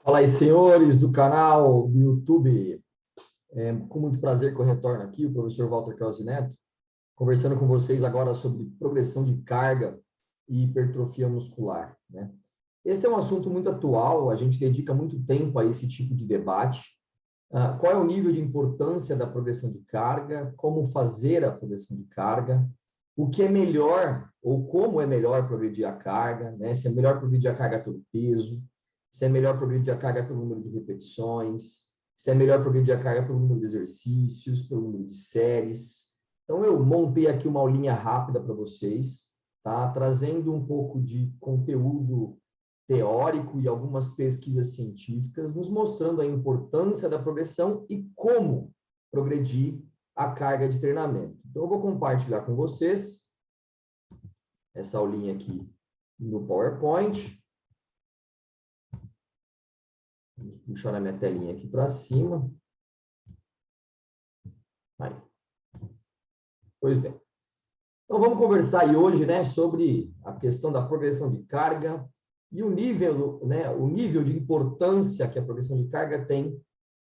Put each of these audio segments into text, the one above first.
Fala aí, senhores do canal do YouTube. Com muito prazer que eu retorno aqui, o professor Walter Krause Neto, conversando com vocês agora sobre progressão de carga e hipertrofia muscular, né? Esse é um assunto muito atual, a gente dedica muito tempo a esse tipo de debate. Qual é o nível de importância da progressão de carga? Como fazer a progressão de carga? O que é melhor, ou como é melhor progredir a carga, né? Se é melhor progredir a carga pelo peso, se é melhor progredir a carga pelo número de repetições, se é melhor progredir a carga pelo número de exercícios, pelo número de séries. Então, eu montei aqui uma aulinha rápida para vocês, tá? Trazendo um pouco de conteúdo teórico e algumas pesquisas científicas, nos mostrando a importância da progressão e como progredir a carga de treinamento. Então, eu vou compartilhar com vocês essa aulinha aqui no PowerPoint. Vou puxar a minha telinha aqui para cima. Aí. Pois bem. Então, vamos conversar aí hoje, né, sobre a questão da progressão de carga e o nível de importância que a progressão de carga tem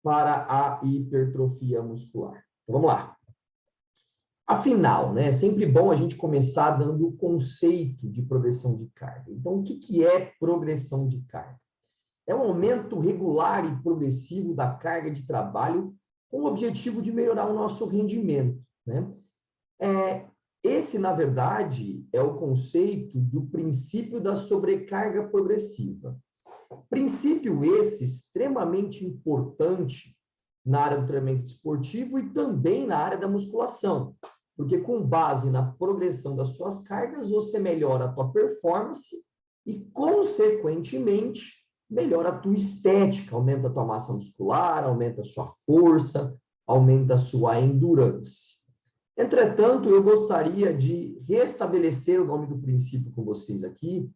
para a hipertrofia muscular. Então, vamos lá. Afinal, né, é sempre bom a gente começar dando o conceito de progressão de carga. Então, o que é progressão de carga? É um aumento regular e progressivo da carga de trabalho com o objetivo de melhorar o nosso rendimento, né? Esse, na verdade, é o conceito do princípio da sobrecarga progressiva. Princípio esse extremamente importante na área do treinamento esportivo e também na área da musculação, porque com base na progressão das suas cargas, você melhora a tua performance e, consequentemente, melhora a tua estética, aumenta a tua massa muscular, aumenta a sua força, aumenta a sua endurance. Entretanto, eu gostaria de restabelecer o nome do princípio com vocês aqui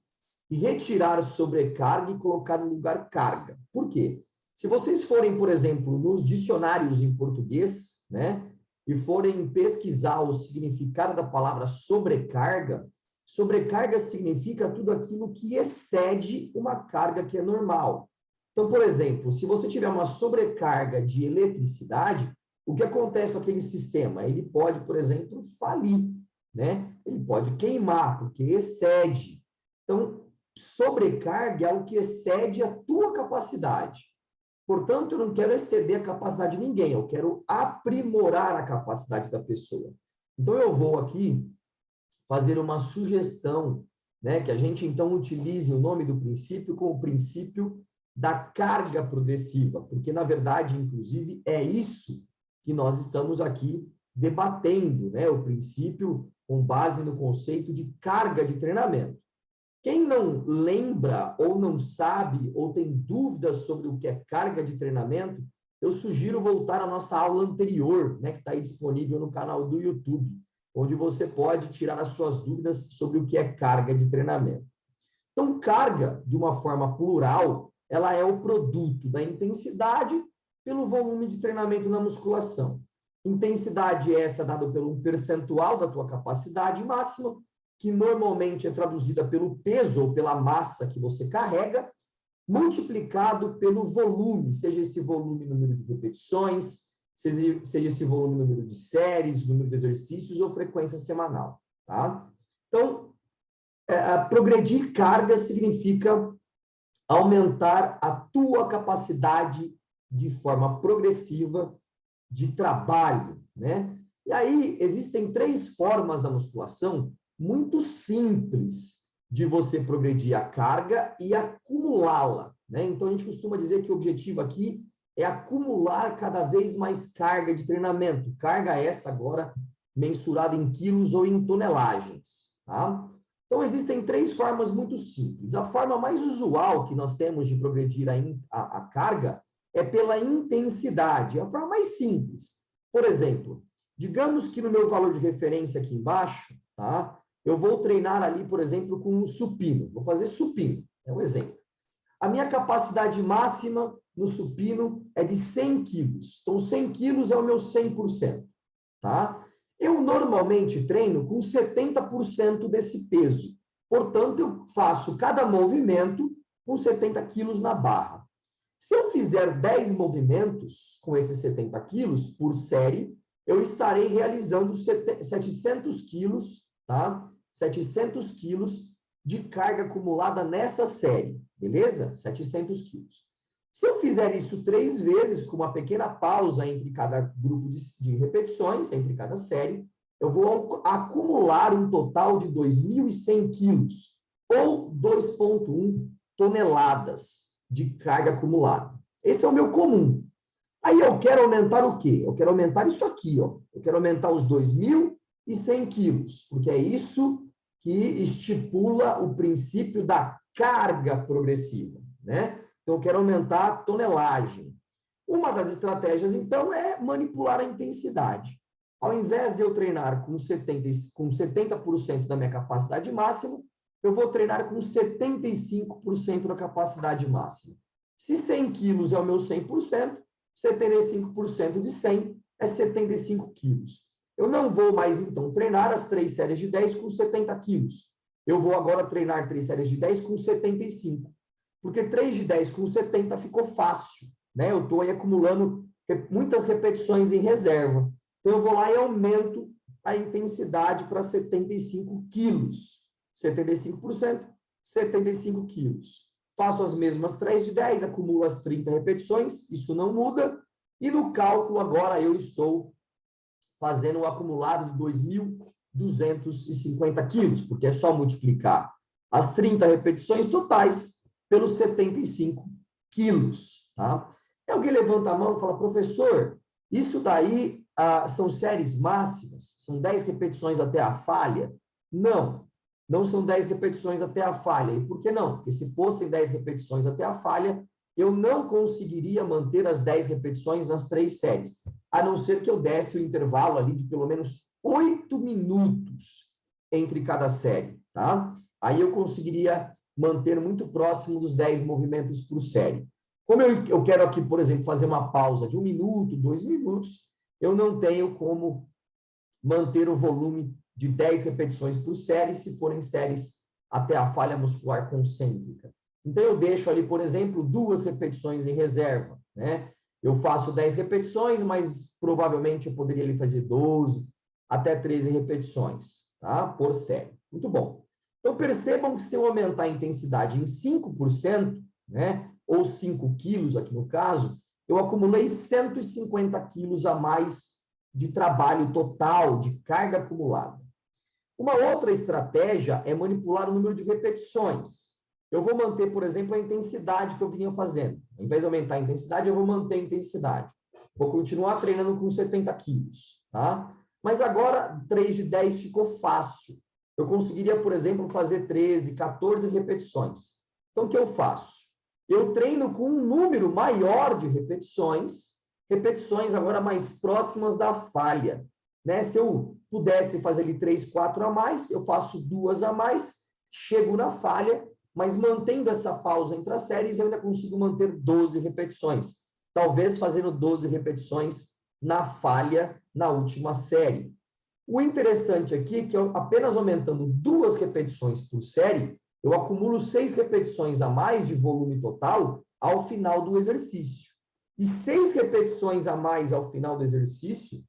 e retirar sobrecarga e colocar no lugar carga. Por quê? Se vocês forem, por exemplo, nos dicionários em português, né, e forem pesquisar o significado da palavra sobrecarga, sobrecarga significa tudo aquilo que excede uma carga que é normal. Então, por exemplo, se você tiver uma sobrecarga de eletricidade, o que acontece com aquele sistema? Ele pode, por exemplo, falir, né? Ele pode queimar, porque excede. Então, sobrecarga é o que excede a tua capacidade. Portanto, eu não quero exceder a capacidade de ninguém, eu quero aprimorar a capacidade da pessoa. Então, eu vou aqui fazer uma sugestão, né, que a gente, então, utilize o nome do princípio como o princípio da carga progressiva, porque, na verdade, inclusive, é isso que nós estamos aqui debatendo, né, o princípio com base no conceito de carga de treinamento. Quem não lembra ou não sabe ou tem dúvidas sobre o que é carga de treinamento, eu sugiro voltar à nossa aula anterior, né, que está aí disponível no canal do YouTube, onde você pode tirar as suas dúvidas sobre o que é carga de treinamento. Então, carga, de uma forma plural, ela é o produto da intensidade pelo volume de treinamento na musculação. Intensidade essa dada pelo percentual da tua capacidade máxima, que normalmente é traduzida pelo peso ou pela massa que você carrega, multiplicado pelo volume, seja esse volume número de repetições, seja esse volume número de séries, número de exercícios ou frequência semanal, tá? Então, progredir carga significa aumentar a tua capacidade de forma progressiva de trabalho, né? E aí existem 3 formas da musculação muito simples de você progredir a carga e acumulá-la, né? Então, a gente costuma dizer que o objetivo aqui é acumular cada vez mais carga de treinamento. Carga essa agora mensurada em quilos ou em tonelagens, tá? Então, existem 3 formas muito simples. A forma mais usual que nós temos de progredir a carga é pela intensidade, a forma mais simples. Por exemplo, digamos que no meu valor de referência aqui embaixo, tá? Eu vou treinar ali, por exemplo, com um supino. Vou fazer supino, é um exemplo. A minha capacidade máxima no supino é de 100 quilos. Então, 100 quilos é o meu 100%, tá? Eu normalmente treino com 70% desse peso. Portanto, eu faço cada movimento com 70 quilos na barra. Se eu fizer 10 movimentos com esses 70 quilos por série, eu estarei realizando 700 quilos, tá? 700 quilos de carga acumulada nessa série, beleza? 700 quilos. Se eu fizer isso 3 vezes, com uma pequena pausa entre cada grupo de repetições, entre cada série, eu vou acumular um total de 2.100 quilos, ou 2,1 toneladas de carga acumulada. Esse é o meu comum. Aí eu quero aumentar o quê? Eu quero aumentar isso aqui, ó. Eu quero aumentar os 2.100 quilos, porque é isso que estipula o princípio da carga progressiva, né? Então, eu quero aumentar a tonelagem. Uma das estratégias, então, é manipular a intensidade. Ao invés de eu treinar com 70% da minha capacidade máxima, eu vou treinar com 75% da capacidade máxima. Se 100 quilos é o meu 100%, 75% de 100 é 75 quilos. Eu não vou mais, então, treinar as 3 séries de 10 com 70 quilos. Eu vou agora treinar 3 séries de 10 com 75. Porque 3 de 10 com 70 ficou fácil, né? Eu estou aí acumulando muitas repetições em reserva. Então, eu vou lá e aumento a intensidade para 75 quilos. 75%, 75 quilos. Faço as mesmas 3 de 10, acumulo as 30 repetições, isso não muda. E no cálculo, agora, eu estou fazendo o acumulado de 2.250 quilos, porque é só multiplicar as 30 repetições totais pelos 75 quilos, tá? E alguém levanta a mão e fala, professor, isso daí são séries máximas? São 10 repetições até a falha? Não, não são 10 repetições até a falha. E por que não? Porque se fossem 10 repetições até a falha, eu não conseguiria manter as 10 repetições nas 3 séries, a não ser que eu desse o intervalo ali de pelo menos 8 minutos entre cada série, tá? Aí eu conseguiria manter muito próximo dos 10 movimentos por série. Como eu quero aqui, por exemplo, fazer uma pausa de 1 minuto, 2 minutos, eu não tenho como manter o volume de 10 repetições por série, se forem séries até a falha muscular concêntrica. Então, eu deixo ali, por exemplo, 2 repetições em reserva, né? Eu faço 10 repetições, mas provavelmente eu poderia ali fazer 12 até 13 repetições, tá? Por série. Muito bom. Então, percebam que se eu aumentar a intensidade em 5%, né? Ou 5 quilos aqui no caso, eu acumulei 150 quilos a mais de trabalho total, de carga acumulada. Uma outra estratégia é manipular o número de repetições. Eu vou manter, por exemplo, a intensidade que eu vinha fazendo. Ao invés de aumentar a intensidade, eu vou manter a intensidade. Vou continuar treinando com 70 quilos, tá? Mas agora, 3 de 10 ficou fácil. Eu conseguiria, por exemplo, fazer 13, 14 repetições. Então, o que eu faço? Eu treino com um número maior de repetições agora mais próximas da falha, né? Se eu pudesse fazer ali 3, 4 a mais, eu faço 2 a mais, chego na falha, mas mantendo essa pausa entre as séries, eu ainda consigo manter 12 repetições. Talvez fazendo 12 repetições na falha na última série. O interessante aqui é que eu, apenas aumentando 2 repetições por série, eu acumulo 6 repetições a mais de volume total ao final do exercício. E 6 repetições a mais ao final do exercício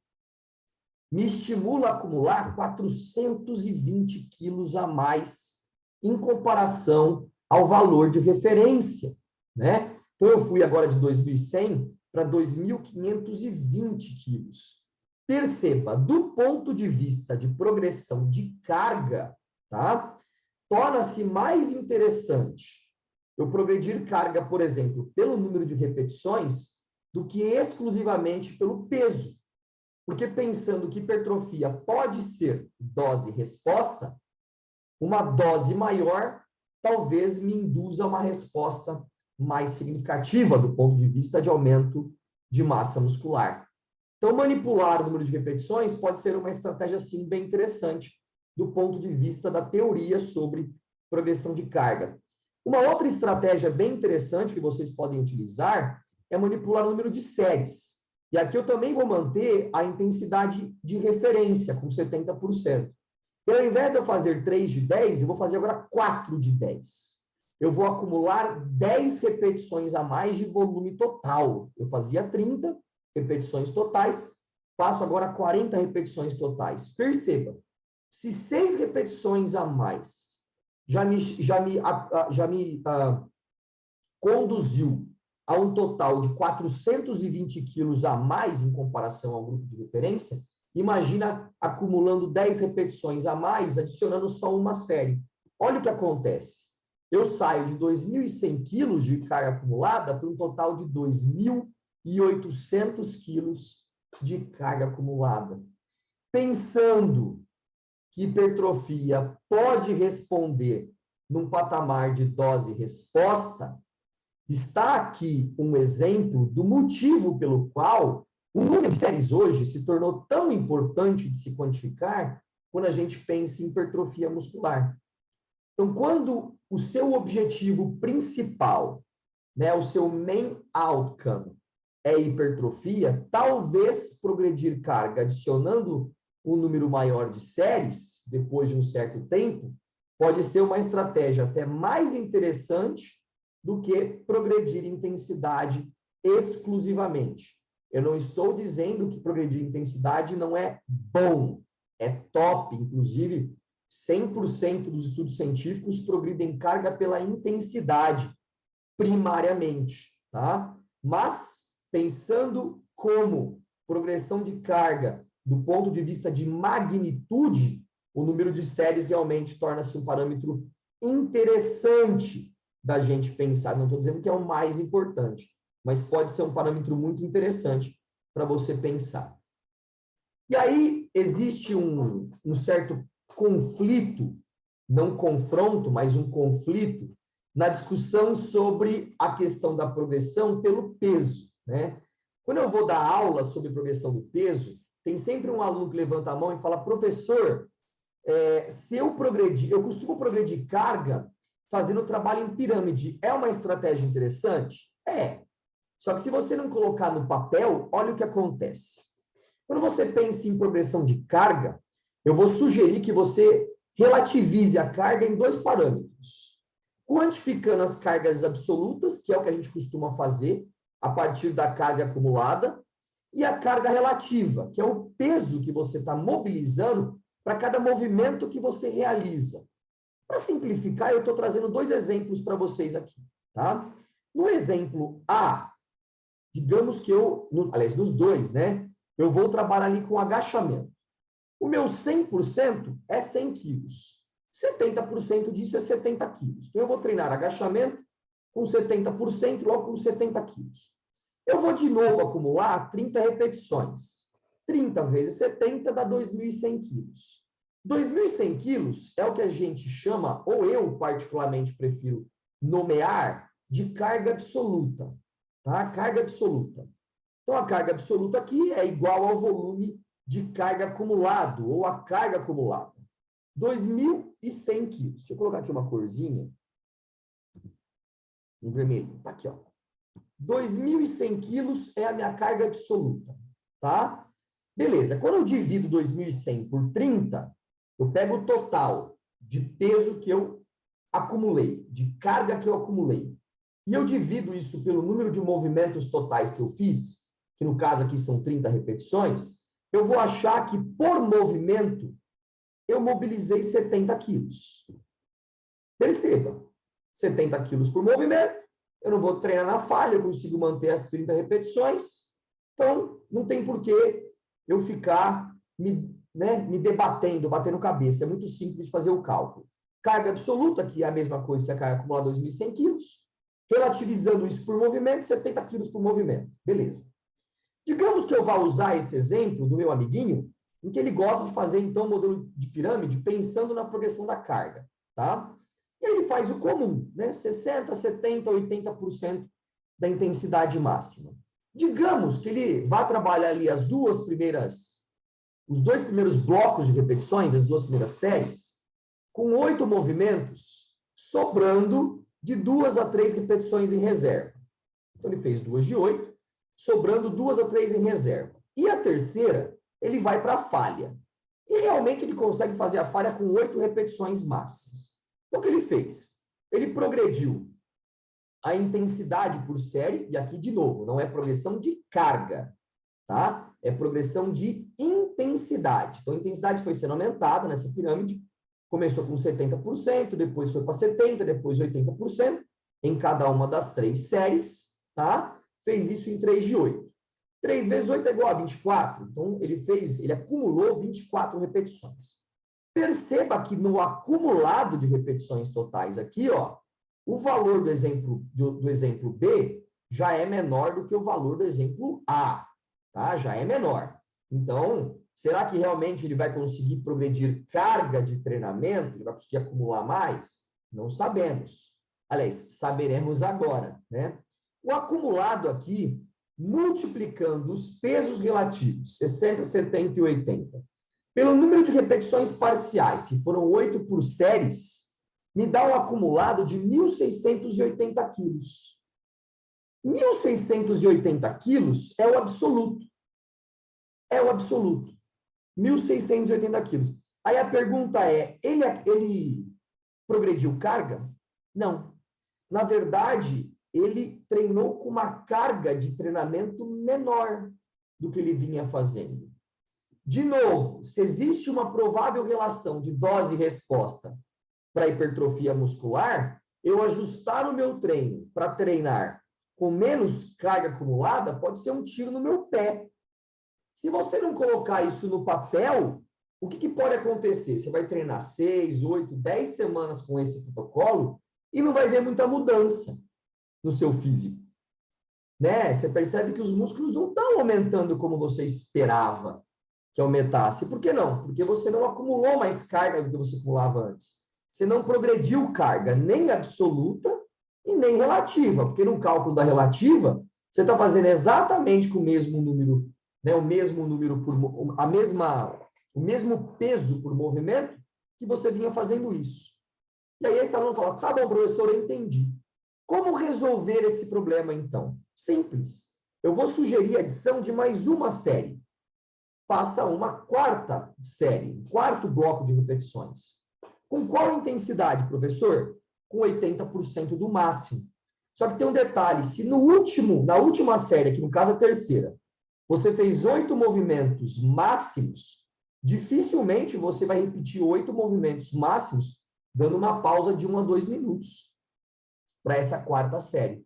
me estimula a acumular 420 quilos a mais em comparação ao valor de referência, né? Então, eu fui agora de 2.100 para 2.520 quilos. Perceba, do ponto de vista de progressão de carga, tá? Torna-se mais interessante eu progredir carga, por exemplo, pelo número de repetições, do que exclusivamente pelo peso. Porque pensando que hipertrofia pode ser dose-resposta, uma dose maior talvez me induza a uma resposta mais significativa do ponto de vista de aumento de massa muscular. Então, manipular o número de repetições pode ser uma estratégia, sim, bem interessante do ponto de vista da teoria sobre progressão de carga. Uma outra estratégia bem interessante que vocês podem utilizar é manipular o número de séries. E aqui eu também vou manter a intensidade de referência, com 70%. E ao invés de eu fazer 3 de 10, eu vou fazer agora 4 de 10. eu vou acumular 10 repetições a mais de volume total. Eu fazia 30 repetições totais, faço agora 40 repetições totais. Perceba, se 6 repetições a mais já me conduziu a um total de 420 quilos a mais em comparação ao grupo de referência, imagina acumulando 10 repetições a mais, adicionando só uma série. Olha o que acontece. Eu saio de 2.100 quilos de carga acumulada para um total de 2.800 quilos de carga acumulada. Pensando que hipertrofia pode responder num patamar de dose-resposta, está aqui um exemplo do motivo pelo qual o número de séries hoje se tornou tão importante de se quantificar quando a gente pensa em hipertrofia muscular. Então, quando o seu objetivo principal, né, o seu main outcome é hipertrofia, talvez progredir carga adicionando um número maior de séries, depois de um certo tempo, pode ser uma estratégia até mais interessante do que progredir intensidade exclusivamente. Eu não estou dizendo que progredir intensidade não é bom, é top, inclusive 100% dos estudos científicos progridem carga pela intensidade, primariamente, tá? Mas, pensando como progressão de carga do ponto de vista de magnitude, o número de séries realmente torna-se um parâmetro interessante da gente pensar. Não estou dizendo que é o mais importante, mas pode ser um parâmetro muito interessante para você pensar. E aí existe um certo conflito, não confronto, mas um conflito, na discussão sobre a questão da progressão pelo peso, né? Quando eu vou dar aula sobre progressão do peso, tem sempre um aluno que levanta a mão e fala, professor, se eu progredir, eu costumo progredir carga fazendo trabalho em pirâmide, é uma estratégia interessante? É. Só que se você não colocar no papel, olha o que acontece. Quando você pensa em progressão de carga, eu vou sugerir que você relativize a carga em 2 parâmetros. Quantificando as cargas absolutas, que é o que a gente costuma fazer, a partir da carga acumulada, e a carga relativa, que é o peso que você está mobilizando para cada movimento que você realiza. Para simplificar, eu estou trazendo 2 exemplos para vocês aqui, tá? No exemplo A, digamos que aliás, nos 2, né? Eu vou trabalhar ali com agachamento. O meu 100% é 100 quilos. 70% disso é 70 quilos. Então, eu vou treinar agachamento com 70%, logo com 70 quilos. Eu vou de novo acumular 30 repetições. 30 vezes 70 dá 2.100 quilos. 2.100 quilos é o que a gente chama, ou eu particularmente prefiro nomear, de carga absoluta. Tá? Carga absoluta. Então, a carga absoluta aqui é igual ao volume de carga acumulado, ou a carga acumulada. 2.100 quilos. Deixa eu colocar aqui uma corzinha. Um vermelho. Tá aqui, ó. 2.100 quilos é a minha carga absoluta, tá? Beleza. Quando eu divido 2.100 por 30, eu pego o total de peso que eu acumulei, de carga que eu acumulei. E eu divido isso pelo número de movimentos totais que eu fiz, que no caso aqui são 30 repetições, eu vou achar que por movimento eu mobilizei 70 quilos. Perceba, 70 quilos por movimento, eu não vou treinar na falha, eu consigo manter as 30 repetições, então não tem por que eu ficar me debatendo, batendo cabeça, é muito simples de fazer o cálculo. Carga absoluta, que é a mesma coisa que a carga acumulada 2.100 quilos, relativizando isso por movimento, 70 quilos por movimento, beleza. Digamos que eu vá usar esse exemplo do meu amiguinho, em que ele gosta de fazer, então, um modelo de pirâmide pensando na progressão da carga, tá? E ele faz o comum, né? 60%, 70%, 80% da intensidade máxima. Digamos que ele vá trabalhar ali os 2 primeiros blocos de repetições, as 2 primeiras séries, com 8 movimentos, sobrando de 2 a 3 repetições em reserva. Então, ele fez 2 de 8, sobrando 2 a 3 em reserva. E a terceira, ele vai para a falha. E realmente ele consegue fazer a falha com 8 repetições máximas. Então, o que ele fez? Ele progrediu a intensidade por série, e aqui, de novo, não é progressão de carga, tá? É progressão de intensidade. Então, a intensidade foi sendo aumentada nessa pirâmide, começou com 70%, depois foi para 70%, depois 80%, em cada uma das 3 séries, tá? Fez isso em 3 de 8. 3 vezes 8 é igual a 24, então ele acumulou 24 repetições. Perceba que no acumulado de repetições totais aqui, ó, o valor do exemplo B já é menor do que o valor do exemplo A, tá? Já é menor. Então, será que realmente ele vai conseguir progredir carga de treinamento? Ele vai conseguir acumular mais? Não sabemos. Aliás, saberemos agora, né? O acumulado aqui, multiplicando os pesos relativos, 60, 70 e 80, pelo número de repetições parciais, que foram 8 por séries, me dá um acumulado de 1.680 quilos. 1.680 quilos é o absoluto. É o absoluto. 1.680 quilos. Aí a pergunta é, ele progrediu carga? Não. Na verdade, ele treinou com uma carga de treinamento menor do que ele vinha fazendo. De novo, se existe uma provável relação de dose e resposta para hipertrofia muscular, eu ajustar o meu treino para treinar com menos carga acumulada pode ser um tiro no meu pé. Se você não colocar isso no papel, o que pode acontecer? Você vai treinar 6, 8, 10 semanas com esse protocolo e não vai ver muita mudança no seu físico. Né? Você percebe que os músculos não estão aumentando como você esperava que aumentasse. Por que não? Porque você não acumulou mais carga do que você acumulava antes. Você não progrediu carga nem absoluta e nem relativa, porque no cálculo da relativa, você está fazendo exatamente com o mesmo número, né, o mesmo peso por movimento que você vinha fazendo isso. E aí esse aluno fala, tá bom, professor, eu entendi. Como resolver esse problema, então? Simples. Eu vou sugerir a adição de mais uma série. Faça uma 4ª série, um 4º bloco de repetições. Com qual intensidade, professor? Com 80% do máximo. Só que tem um detalhe, se na última série, que no caso a 3ª, você fez 8 movimentos máximos, dificilmente você vai repetir 8 movimentos máximos, dando uma pausa de 1 a 2 minutos para essa 4ª série.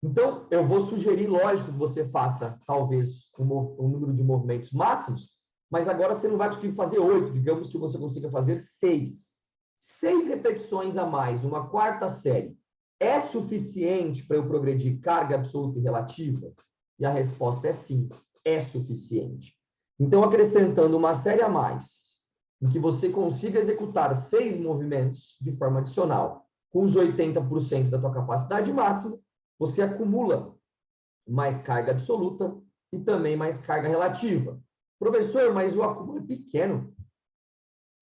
Então, eu vou sugerir, lógico, que você faça, talvez, um número de movimentos máximos, mas agora você não vai conseguir fazer 8, digamos que você consiga fazer 6. 6 repetições a mais, uma 4ª série, é suficiente para eu progredir carga absoluta e relativa? E a resposta é sim, é suficiente. Então, acrescentando uma série a mais, em que você consiga executar 6 movimentos de forma adicional, com os 80% da tua capacidade máxima, você acumula mais carga absoluta e também mais carga relativa. Professor, mas o acúmulo é pequeno.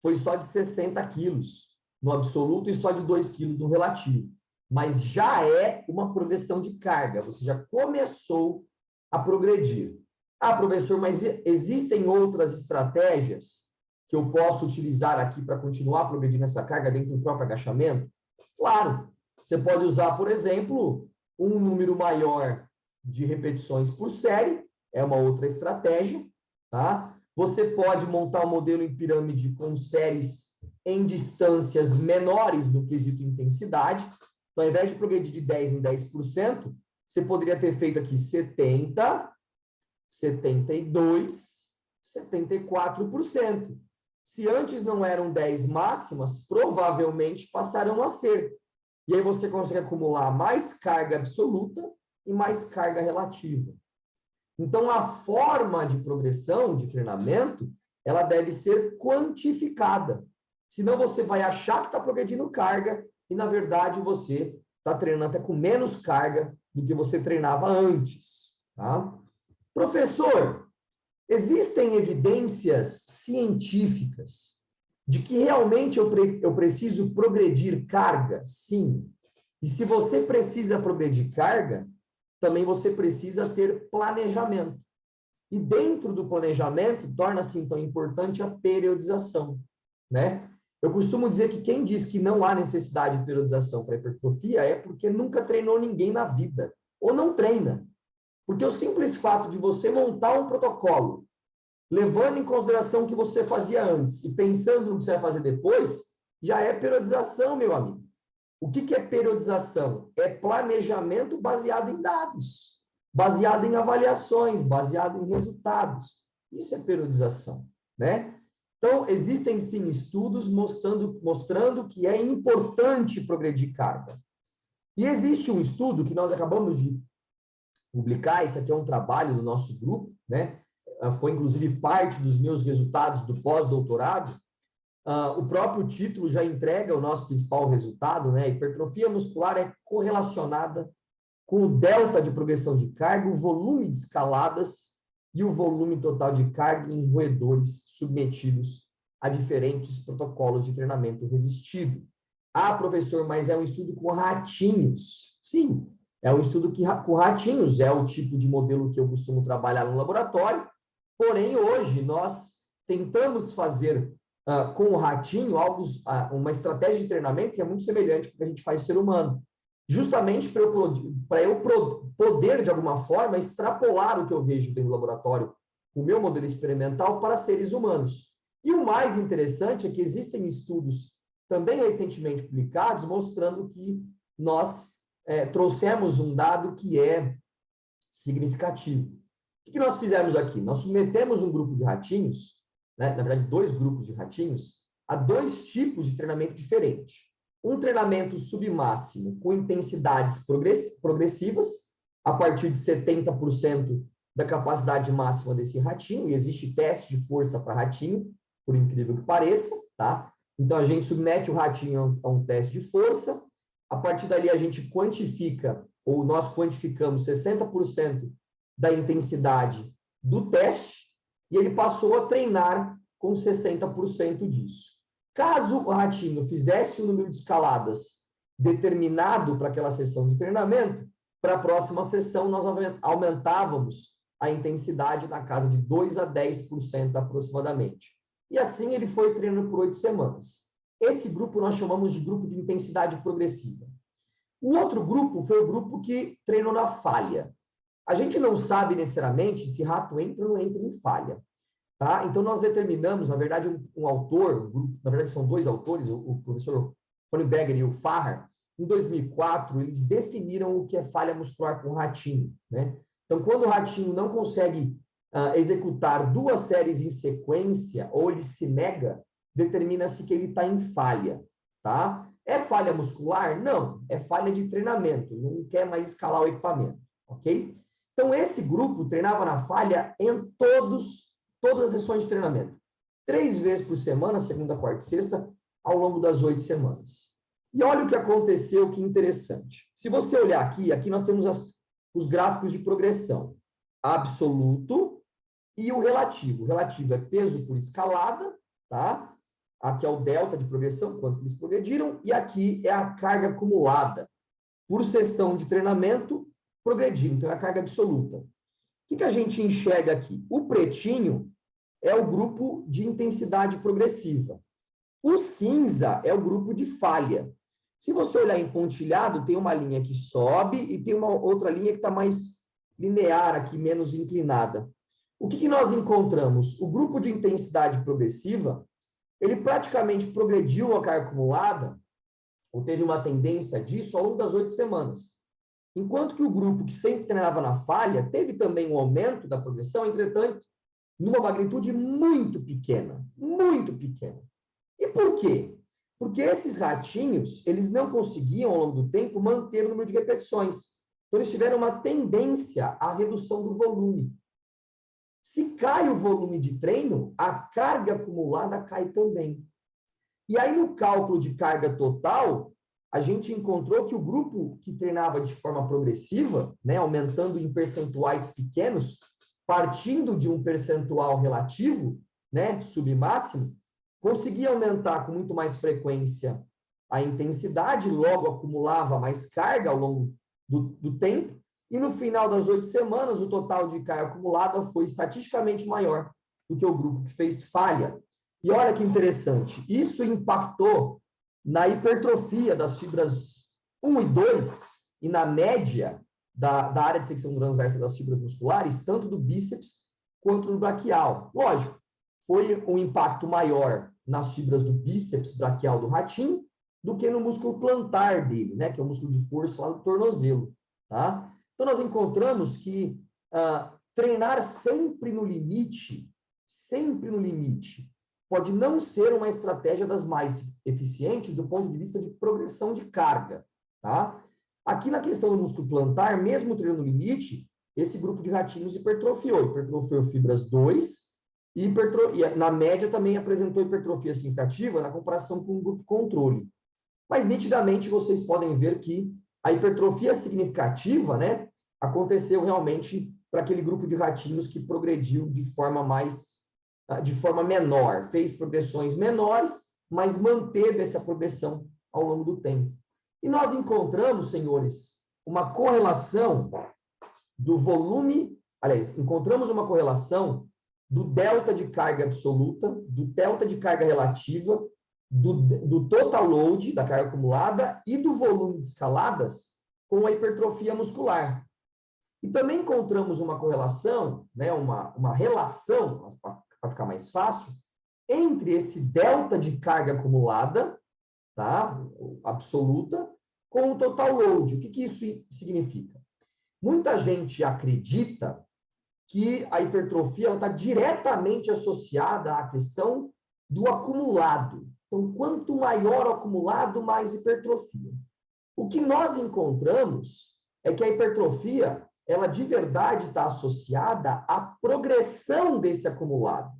Foi só de 60 quilos no absoluto e só de 2 quilos no relativo. Mas já é uma progressão de carga. Você já começou a progredir. Ah, professor, mas existem outras estratégias que eu posso utilizar aqui para continuar progredindo essa carga dentro do próprio agachamento? Claro. Você pode usar, por exemplo, um número maior de repetições por série, é uma outra estratégia, tá? Você pode montar um modelo em pirâmide com séries em distâncias menores no quesito intensidade. Então, ao invés de progredir de 10 em 10%, você poderia ter feito aqui 70, 72, 74%. Se antes não eram 10 máximas, provavelmente passarão a ser. E aí você consegue acumular mais carga absoluta e mais carga relativa. Então, a forma de progressão, de treinamento, ela deve ser quantificada. Senão você vai achar que está progredindo carga e, na verdade, você está treinando até com menos carga do que você treinava antes. Tá? Professor, existem evidências científicas de que realmente eu preciso progredir carga? Sim. E se você precisa progredir carga, também você precisa ter planejamento. E dentro do planejamento, torna-se, então, importante a periodização, né? Eu costumo dizer que quem diz que não há necessidade de periodização para hipertrofia é porque nunca treinou ninguém na vida, ou não treina. Porque o simples fato de você montar um protocolo, levando em consideração o que você fazia antes e pensando no que você vai fazer depois, já é periodização, meu amigo. O que é periodização? É planejamento baseado em dados, baseado em avaliações, baseado em resultados. Isso é periodização, né? Então, existem sim estudos mostrando que é importante progredir carga. E existe um estudo que nós acabamos de publicar, isso aqui é um trabalho do nosso grupo, né? Foi inclusive parte dos meus resultados do pós-doutorado. O próprio título já entrega o nosso principal resultado, né? Hipertrofia muscular é correlacionada com o delta de progressão de carga, o volume de escaladas e o volume total de carga em roedores submetidos a diferentes protocolos de treinamento resistido. Ah, professor, mas é um estudo com ratinhos. Sim, é um estudo com ratinhos, é o tipo de modelo que eu costumo trabalhar no laboratório, porém, hoje, nós tentamos fazer com o ratinho uma estratégia de treinamento que é muito semelhante com o que a gente faz no ser humano, justamente para eu poder, de alguma forma, extrapolar o que eu vejo dentro do laboratório, o meu modelo experimental, para seres humanos. E o mais interessante é que existem estudos também recentemente publicados mostrando que nós trouxemos um dado que é significativo. O que nós fizemos aqui? Nós submetemos um grupo de ratinhos, né, na verdade, 2 grupos de ratinhos, a 2 tipos de treinamento diferentes. Um treinamento submáximo com intensidades progressivas, a partir de 70% da capacidade máxima desse ratinho, e existe teste de força para ratinho, por incrível que pareça, tá? Então, a gente submete o ratinho a um teste de força, a partir dali a gente quantifica, ou nós quantificamos 60% da intensidade do teste, e ele passou a treinar com 60% disso. Caso o ratinho fizesse o número de escaladas determinado para aquela sessão de treinamento, para a próxima sessão nós aumentávamos a intensidade na casa de 2 a 10% aproximadamente. E assim ele foi treinando por 8 semanas. Esse grupo nós chamamos de grupo de intensidade progressiva. O outro grupo foi o grupo que treinou na falha. A gente não sabe necessariamente se rato entra ou não entra em falha. Tá? Então, nós determinamos, na verdade, um autor, na verdade, são 2 autores, o professor Honigberger e o Farrar, em 2004, eles definiram o que é falha muscular com o ratinho, né? Então, quando o ratinho não consegue executar 2 séries em sequência, ou ele se nega, determina-se que ele está em falha, tá? É falha muscular? Não, é falha de treinamento, não quer mais escalar o equipamento, ok? Então, esse grupo treinava na falha em todas as sessões de treinamento. 3 vezes por semana, segunda, quarta e sexta, ao longo das 8 semanas. E olha o que aconteceu, que interessante. Se você olhar aqui nós temos os gráficos de progressão. Absoluto e o relativo. O relativo é peso por escalada, tá? Aqui é o delta de progressão, quanto eles progrediram, e aqui é a carga acumulada. Por sessão de treinamento, progredindo, então é a carga absoluta. O que a gente enxerga aqui? O pretinho é o grupo de intensidade progressiva. O cinza é o grupo de falha. Se você olhar em pontilhado, tem uma linha que sobe e tem uma outra linha que está mais linear aqui, menos inclinada. O que nós encontramos? O grupo de intensidade progressiva, ele praticamente progrediu a carga acumulada, ou teve uma tendência disso ao longo das 8 semanas. Enquanto que o grupo que sempre treinava na falha teve também um aumento da progressão, entretanto, numa magnitude muito pequena, muito pequena. E por quê? Porque esses ratinhos, eles não conseguiam, ao longo do tempo, manter o número de repetições. Então, eles tiveram uma tendência à redução do volume. Se cai o volume de treino, a carga acumulada cai também. E aí, no cálculo de carga total, a gente encontrou que o grupo que treinava de forma progressiva, né, aumentando em percentuais pequenos, partindo de um percentual relativo, né, submáximo, conseguia aumentar com muito mais frequência a intensidade, logo acumulava mais carga ao longo do tempo, e no final das 8 semanas, o total de carga acumulada foi estatisticamente maior do que o grupo que fez falha. E olha que interessante, isso impactou na hipertrofia das fibras 1 e 2 e na média da área de secção transversa das fibras musculares, tanto do bíceps quanto do braquial. Lógico, foi um impacto maior nas fibras do bíceps braquial do ratinho do que no músculo plantar dele, né, que é o músculo de força lá do tornozelo, tá? Então, nós encontramos que treinar sempre no limite, pode não ser uma estratégia das mais eficientes do ponto de vista de progressão de carga, tá? Aqui na questão do músculo plantar, mesmo treino no limite, esse grupo de ratinhos hipertrofiou fibras 2 e na média também apresentou hipertrofia significativa na comparação com o grupo controle. Mas nitidamente vocês podem ver que a hipertrofia significativa, né, aconteceu realmente para aquele grupo de ratinhos que progrediu de forma menor, fez progressões menores, mas manteve essa progressão ao longo do tempo. E nós encontramos, senhores, uma correlação do volume, aliás, encontramos uma correlação do delta de carga absoluta, do delta de carga relativa, do total load, da carga acumulada, e do volume de escaladas com a hipertrofia muscular. E também encontramos uma correlação, né, uma relação, para ficar mais fácil, entre esse delta de carga acumulada, tá, absoluta, com o total load. O que isso significa? Muita gente acredita que a hipertrofia está diretamente associada à questão do acumulado. Então, quanto maior o acumulado, mais hipertrofia. O que nós encontramos é que a hipertrofia, ela de verdade está associada à progressão desse acumulado.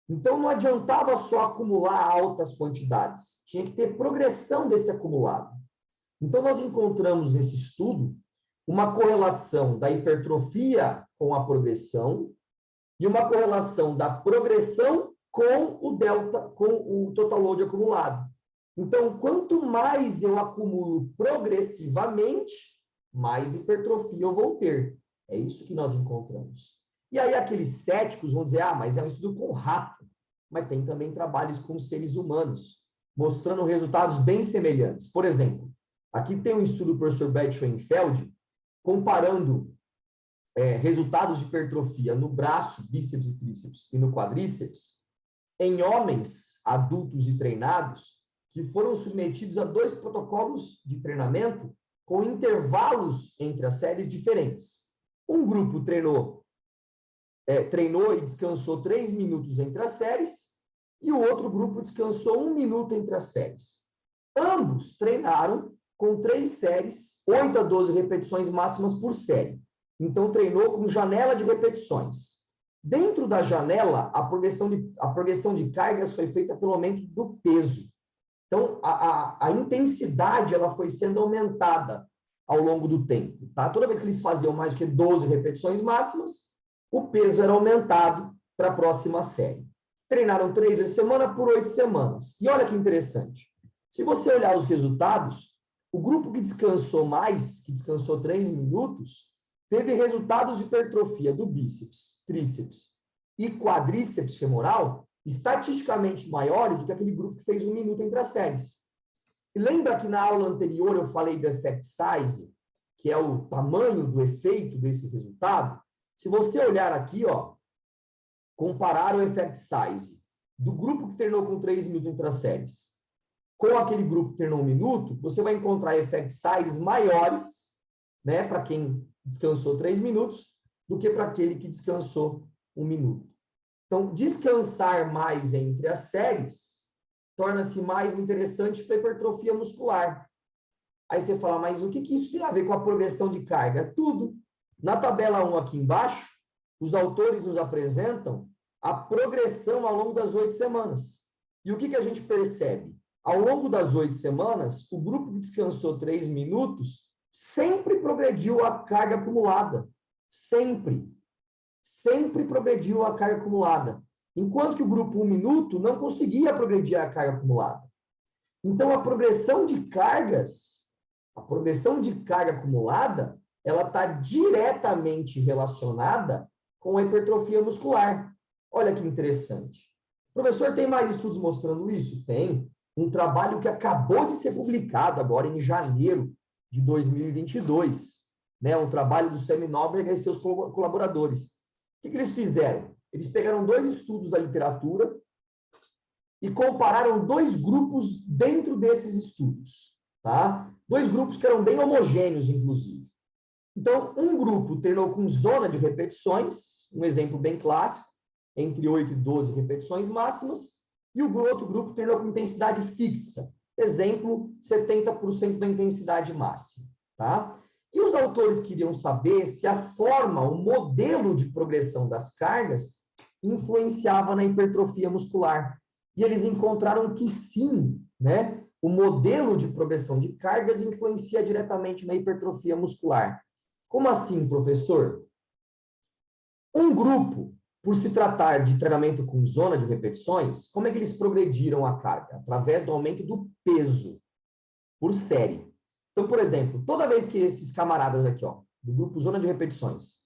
Então, não adiantava só acumular altas quantidades, tinha que ter progressão desse acumulado. Então, nós encontramos nesse estudo uma correlação da hipertrofia com a progressão e uma correlação da progressão com o delta, com o total load acumulado. Então, quanto mais eu acumulo progressivamente, mais hipertrofia eu vou ter. É isso que nós encontramos. E aí aqueles céticos vão dizer, mas é um estudo com rato. Mas tem também trabalhos com seres humanos, mostrando resultados bem semelhantes. Por exemplo, aqui tem um estudo do professor Bert Schoenfeld, comparando resultados de hipertrofia no braço, bíceps e tríceps, e no quadríceps, em homens adultos e treinados, que foram submetidos a 2 protocolos de treinamento com intervalos entre as séries diferentes. Um grupo treinou e descansou 3 minutos entre as séries, e o outro grupo descansou 1 minuto entre as séries. Ambos treinaram com 3 séries, 8 a 12 repetições máximas por série. Então, treinou com janela de repetições. Dentro da janela, a progressão de cargas foi feita pelo aumento do peso. Então, a intensidade ela foi sendo aumentada ao longo do tempo. Tá? Toda vez que eles faziam mais do que 12 repetições máximas, o peso era aumentado para a próxima série. Treinaram 3 vezes por semana por 8 semanas. E olha que interessante. Se você olhar os resultados, o grupo que descansou mais, que descansou 3 minutos, teve resultados de hipertrofia do bíceps, tríceps e quadríceps femoral estatisticamente maiores do que aquele grupo que fez 1 minuto entre as séries. E lembra que na aula anterior eu falei do effect size, que é o tamanho do efeito desse resultado? Se você olhar aqui, comparar o effect size do grupo que treinou com 3 minutos entre as séries com aquele grupo que treinou 1 minuto, você vai encontrar effect sizes maiores, né, para quem descansou 3 minutos, do que para aquele que descansou 1 minuto. Então, descansar mais entre as séries torna-se mais interessante para a hipertrofia muscular. Aí você fala, mas o que isso tem a ver com a progressão de carga? Tudo. Na tabela 1 aqui embaixo, os autores nos apresentam a progressão ao longo das 8 semanas. E o que a gente percebe? Ao longo das 8 semanas, o grupo que descansou 3 minutos sempre progrediu a carga acumulada. Sempre. Sempre progrediu a carga acumulada. Enquanto que o grupo 1 minuto não conseguia progredir a carga acumulada. Então, a progressão de carga acumulada, ela está diretamente relacionada com a hipertrofia muscular. Olha que interessante. Professor, tem mais estudos mostrando isso? Tem. Um trabalho que acabou de ser publicado agora em janeiro de 2022, né? Um trabalho do Sam Nóbrega e seus colaboradores. O que eles fizeram? Eles pegaram 2 estudos da literatura e compararam 2 grupos dentro desses estudos, tá? 2 grupos que eram bem homogêneos, inclusive. Então, um grupo treinou com zona de repetições, um exemplo bem clássico, entre 8 e 12 repetições máximas, e o outro grupo treinou com intensidade fixa, exemplo, 70% da intensidade máxima, tá? E os autores queriam saber se a forma, o modelo de progressão das cargas influenciava na hipertrofia muscular. E eles encontraram que sim, né? O modelo de progressão de cargas influencia diretamente na hipertrofia muscular. Como assim, professor? Um grupo, por se tratar de treinamento com zona de repetições, como é que eles progrediram a carga? Através do aumento do peso por série. Então, por exemplo, toda vez que esses camaradas aqui, ó, do grupo zona de repetições,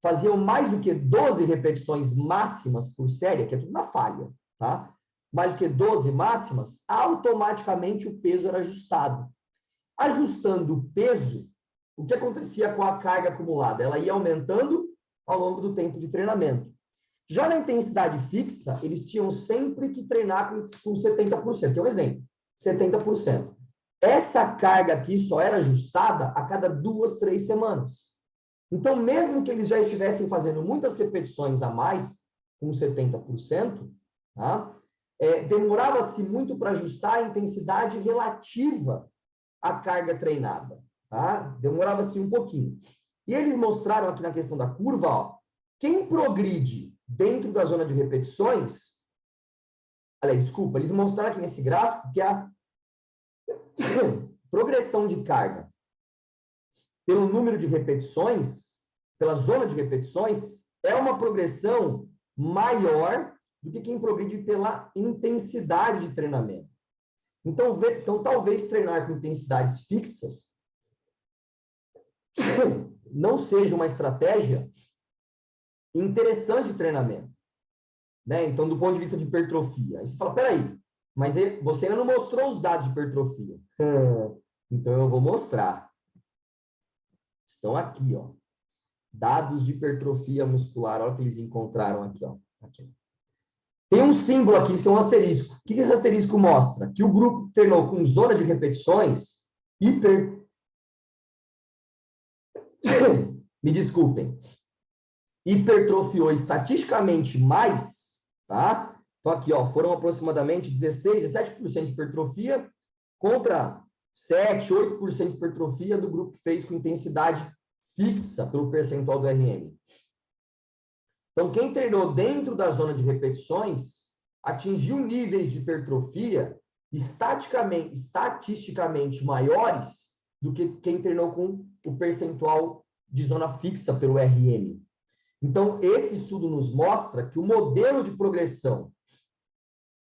faziam mais do que 12 repetições máximas por série, aqui é tudo na falha, tá? Mais do que 12 máximas, automaticamente o peso era ajustado. Ajustando o peso, o que acontecia com a carga acumulada? Ela ia aumentando ao longo do tempo de treinamento. Já na intensidade fixa, eles tinham sempre que treinar com 70%, que é um exemplo, 70%. Essa carga aqui só era ajustada a cada 2, 3 semanas. Então, mesmo que eles já estivessem fazendo muitas repetições a mais, com 70%, tá? Demorava-se muito para ajustar a intensidade relativa à carga treinada. Tá? Demorava-se um pouquinho. E eles mostraram aqui na questão da curva, ó, quem progride dentro da zona de repetições, aliás, desculpa, eles mostraram aqui nesse gráfico que a progressão de carga pelo número de repetições, pela zona de repetições, é uma progressão maior do que quem progride pela intensidade de treinamento. Então, talvez treinar com intensidades fixas não seja uma estratégia interessante de treinamento, né? Então, do ponto de vista de hipertrofia. Aí você fala, peraí, mas você ainda não mostrou os dados de hipertrofia. Então, eu vou mostrar. Estão aqui, ó. Dados de hipertrofia muscular, olha o que eles encontraram aqui, ó. Aqui. Tem um símbolo aqui, isso é um asterisco. O que esse asterisco mostra? Que o grupo treinou com zona de repetições, me desculpem, hipertrofiou estatisticamente mais, tá? Então, aqui, ó, foram aproximadamente 16, 17% de hipertrofia contra 7, 8% de hipertrofia do grupo que fez com intensidade fixa pelo percentual do RM. Então, quem treinou dentro da zona de repetições atingiu níveis de hipertrofia estatisticamente maiores do que quem treinou com o percentual de zona fixa pelo RM. Então, esse estudo nos mostra que o modelo de progressão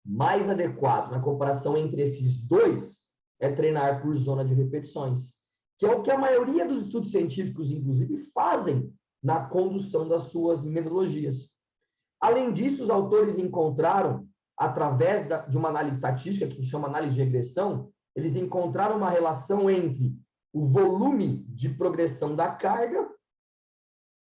mais adequado na comparação entre esses dois é treinar por zona de repetições, que é o que a maioria dos estudos científicos, inclusive, fazem na condução das suas metodologias. Além disso, os autores encontraram, através de uma análise estatística, que chama análise de regressão, eles encontraram uma relação entre o volume de progressão da carga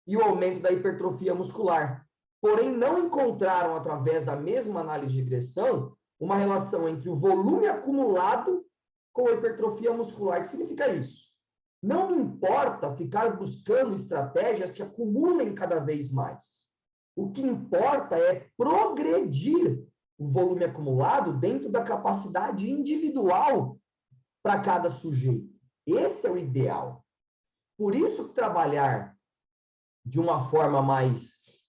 e o aumento da hipertrofia muscular. Porém, não encontraram, através da mesma análise de regressão, uma relação entre o volume acumulado com a hipertrofia muscular. O que significa isso? Não importa ficar buscando estratégias que acumulem cada vez mais. O que importa é progredir o volume acumulado dentro da capacidade individual para cada sujeito. Esse é o ideal. Por isso, trabalhar de uma forma mais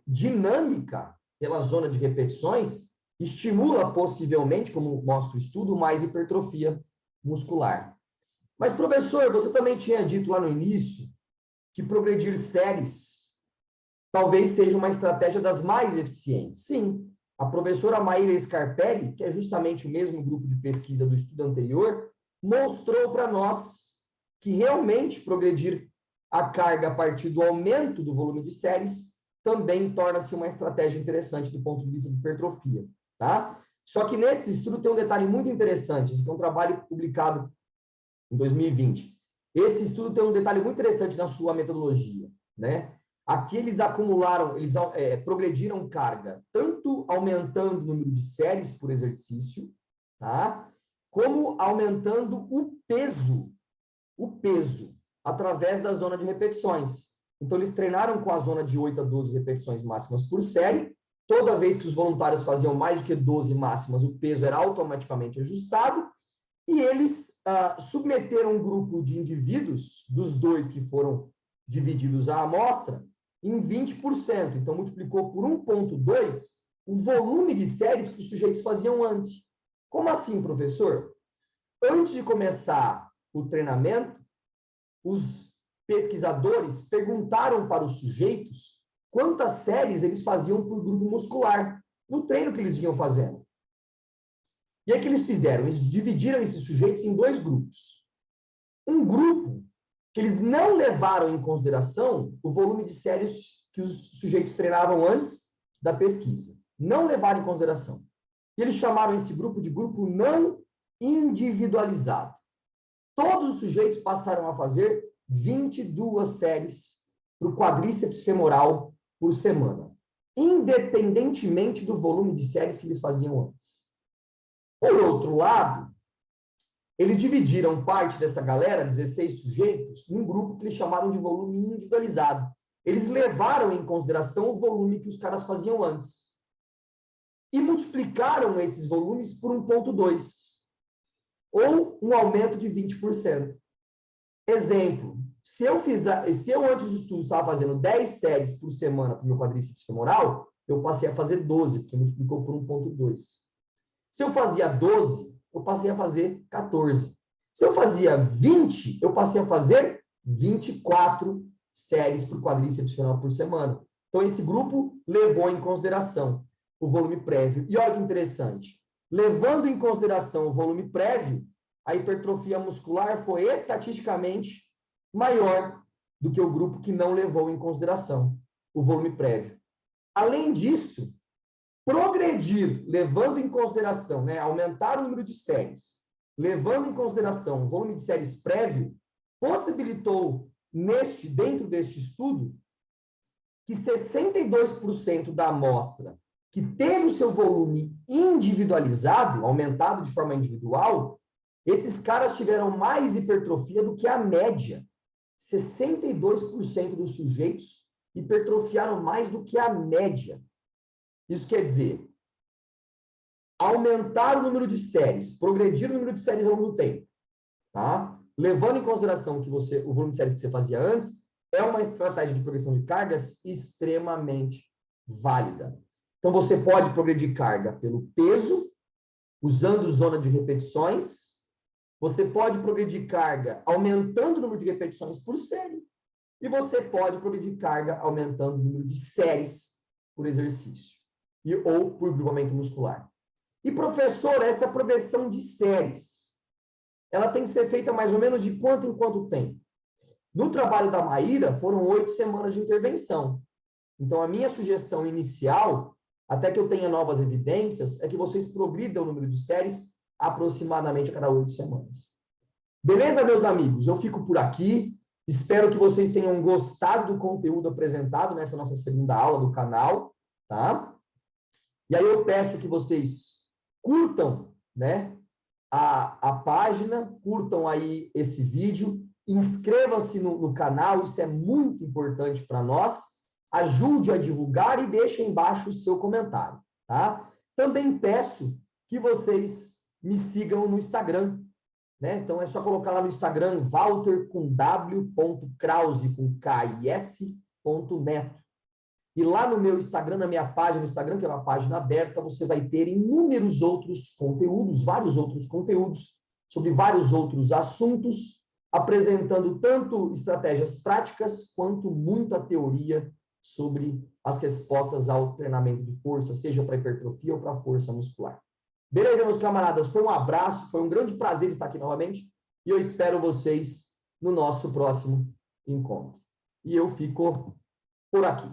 dinâmica pela zona de repetições estimula possivelmente, como mostra o estudo, mais hipertrofia muscular. Mas, professor, você também tinha dito lá no início que progredir séries talvez seja uma estratégia das mais eficientes. Sim, a professora Maíra Scarpelli, que é justamente o mesmo grupo de pesquisa do estudo anterior, mostrou para nós que realmente progredir a carga a partir do aumento do volume de séries também torna-se uma estratégia interessante do ponto de vista de hipertrofia, tá? Só que nesse estudo tem um detalhe muito interessante, esse aqui é um trabalho publicado em 2020. Esse estudo tem um detalhe muito interessante na sua metodologia, né? Aqui eles acumularam, eles progrediram carga, tanto aumentando o número de séries por exercício, tá? Como aumentando o peso, através da zona de repetições. Então, eles treinaram com a zona de 8 a 12 repetições máximas por série. Toda vez que os voluntários faziam mais do que 12 máximas, o peso era automaticamente ajustado. E eles submeteram um grupo de indivíduos, dos dois que foram divididos à amostra, em 20%. Então, multiplicou por 1,2 o volume de séries que os sujeitos faziam antes. Como assim, professor? Antes de começar o treinamento, os pesquisadores perguntaram para os sujeitos quantas séries eles faziam por grupo muscular, no treino que eles vinham fazendo. E aí o que eles fizeram? Eles dividiram esses sujeitos em dois grupos. Um grupo que eles não levaram em consideração o volume de séries que os sujeitos treinavam antes da pesquisa. Não levaram em consideração. E eles chamaram esse grupo de grupo não individualizado. Todos os sujeitos passaram a fazer 22 séries para o quadríceps femoral por semana, independentemente do volume de séries que eles faziam antes. Por outro lado, eles dividiram parte dessa galera, 16 sujeitos, num grupo que eles chamaram de volume individualizado. Eles levaram em consideração o volume que os caras faziam antes. E multiplicaram esses volumes por 1,2. Ou um aumento de 20%. Exemplo, se eu antes do estudo estava fazendo 10 séries por semana para o meu quadríceps femoral, eu passei a fazer 12, porque multiplicou por 1,2. Se eu fazia 12, eu passei a fazer 14. Se eu fazia 20, eu passei a fazer 24 séries para o quadríceps femoral por semana. Então, esse grupo levou em consideração o volume prévio. E olha que interessante. Levando em consideração o volume prévio, a hipertrofia muscular foi estatisticamente maior do que o grupo que não levou em consideração o volume prévio. Além disso, progredir, levando em consideração, aumentar o número de séries, levando em consideração o volume de séries prévio, possibilitou, dentro deste estudo, que 62% da amostra que teve o seu volume individualizado, aumentado de forma individual, esses caras tiveram mais hipertrofia do que a média. 62% dos sujeitos hipertrofiaram mais do que a média. Isso quer dizer, aumentar o número de séries, progredir o número de séries ao longo do tempo, tá? Levando em consideração que o volume de séries que você fazia antes, é uma estratégia de progressão de cargas extremamente válida. Então, você pode progredir carga pelo peso, usando zona de repetições. Você pode progredir carga aumentando o número de repetições por série. E você pode progredir carga aumentando o número de séries por exercício. Ou por grupamento muscular. E, professor, essa progressão de séries, ela tem que ser feita mais ou menos de quanto em quanto tempo? No trabalho da Maíra, foram 8 semanas de intervenção. Então, a minha sugestão inicial, até que eu tenha novas evidências, é que vocês progridam o número de séries aproximadamente a cada 8 semanas. Beleza, meus amigos? Eu fico por aqui. Espero que vocês tenham gostado do conteúdo apresentado nessa nossa segunda aula do canal, tá? E aí eu peço que vocês curtam, a página, curtam aí esse vídeo, inscrevam-se no canal, isso é muito importante para nós, ajude a divulgar e deixe embaixo o seu comentário, tá? Também peço que vocês me sigam no Instagram, Então, é só colocar lá no Instagram, walter.krause.neto. E lá no meu Instagram, na minha página no Instagram, que é uma página aberta, você vai ter inúmeros outros conteúdos, vários outros conteúdos, sobre vários outros assuntos, apresentando tanto estratégias práticas, quanto muita teoria sobre as respostas ao treinamento de força, seja para hipertrofia ou para força muscular. Beleza, meus camaradas? Foi um abraço, foi um grande prazer estar aqui novamente, e eu espero vocês no nosso próximo encontro. E eu fico por aqui.